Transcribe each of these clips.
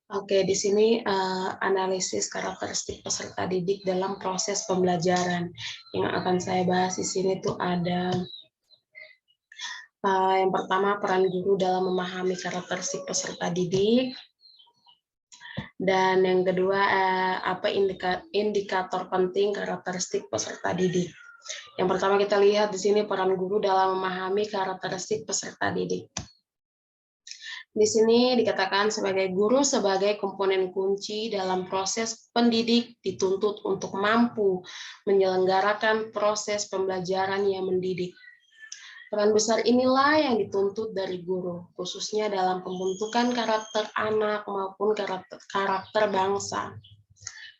Oke, di sini analisis karakteristik peserta didik dalam proses pembelajaran. Yang akan saya bahas di sini tuh ada yang pertama peran guru dalam memahami karakteristik peserta didik, dan yang kedua apa indikator penting karakteristik peserta didik. Yang pertama kita lihat di sini peran guru dalam memahami karakteristik peserta didik. Di sini dikatakan sebagai guru sebagai komponen kunci dalam proses pendidik dituntut untuk mampu menyelenggarakan proses pembelajaran yang mendidik. Peran besar inilah yang dituntut dari guru, khususnya dalam pembentukan karakter anak maupun karakter bangsa.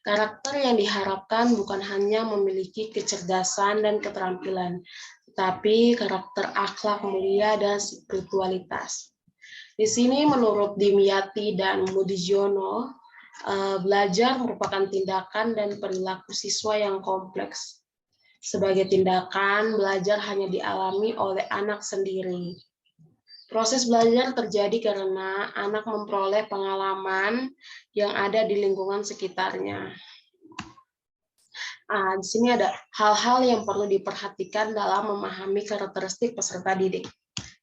Karakter yang diharapkan bukan hanya memiliki kecerdasan dan keterampilan, tetapi karakter akhlak mulia dan spiritualitas. Di sini menurut Dimyati dan Mudijiono, belajar merupakan tindakan dan perilaku siswa yang kompleks. Sebagai tindakan, belajar hanya dialami oleh anak sendiri. Proses belajar terjadi karena anak memperoleh pengalaman yang ada di lingkungan sekitarnya. Di sini ada hal-hal yang perlu diperhatikan dalam memahami karakteristik peserta didik.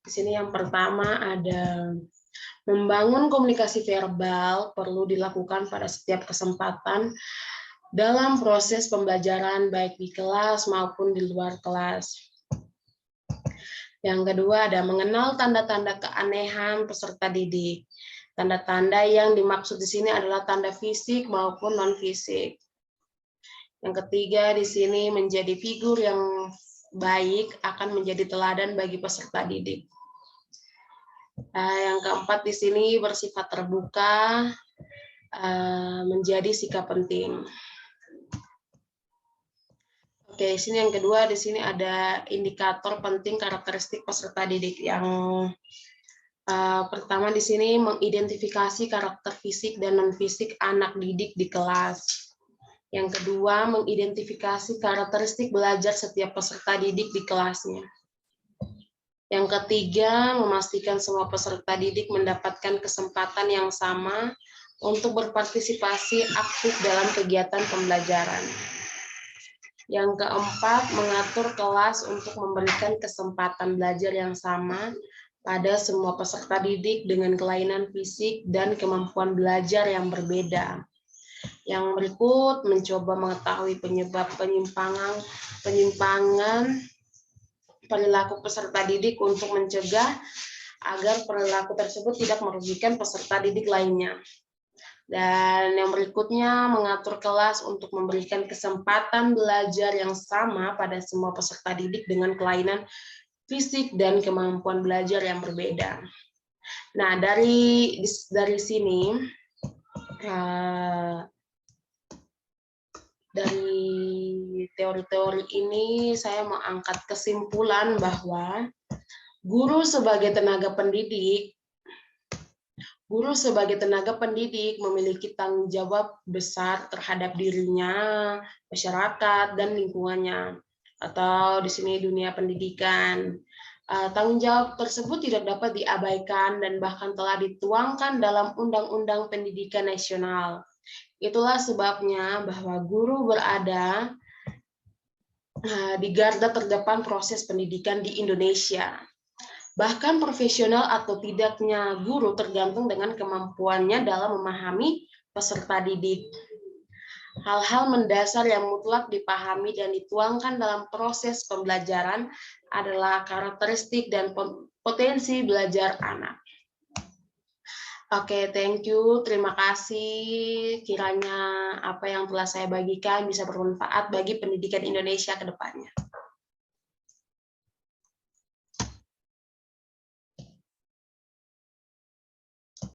Di sini yang pertama ada membangun komunikasi verbal perlu dilakukan pada setiap kesempatan dalam proses pembelajaran baik di kelas maupun di luar kelas. Yang kedua ada mengenal tanda-tanda keanehan peserta didik. Tanda-tanda yang dimaksud di sini adalah tanda fisik maupun non-fisik. Yang ketiga di sini menjadi figur yang baik akan menjadi teladan bagi peserta didik. Yang keempat di sini bersifat terbuka menjadi sikap penting. Oke, di sini yang kedua di sini ada indikator penting karakteristik peserta didik. Yang pertama di sini mengidentifikasi karakter fisik dan non fisik anak didik di kelas. Yang kedua mengidentifikasi karakteristik belajar setiap peserta didik di kelasnya. Yang ketiga, memastikan semua peserta didik mendapatkan kesempatan yang sama untuk berpartisipasi aktif dalam kegiatan pembelajaran. Yang keempat, mengatur kelas untuk memberikan kesempatan belajar yang sama pada semua peserta didik dengan kelainan fisik dan kemampuan belajar yang berbeda. Yang berikut, mencoba mengetahui penyebab penyimpangan perilaku peserta didik untuk mencegah agar perilaku tersebut tidak merugikan peserta didik lainnya. Dan yang berikutnya, mengatur kelas untuk memberikan kesempatan belajar yang sama pada semua peserta didik dengan kelainan fisik dan kemampuan belajar yang berbeda. Nah, dari sini, dari teori-teori ini saya mau angkat kesimpulan bahwa guru sebagai tenaga pendidik memiliki tanggung jawab besar terhadap dirinya, masyarakat, dan lingkungannya, atau di sini dunia pendidikan. Tanggung jawab tersebut tidak dapat diabaikan dan bahkan telah dituangkan dalam Undang-Undang Pendidikan Nasional. Itulah sebabnya bahwa guru berada di garda terdepan proses pendidikan di Indonesia. Bahkan profesional atau tidaknya guru tergantung dengan kemampuannya dalam memahami peserta didik. Hal-hal mendasar yang mutlak dipahami dan dituangkan dalam proses pembelajaran adalah karakteristik dan potensi belajar anak. Oke, thank you. Terima kasih. Kiranya apa yang telah saya bagikan bisa bermanfaat bagi pendidikan Indonesia ke depannya.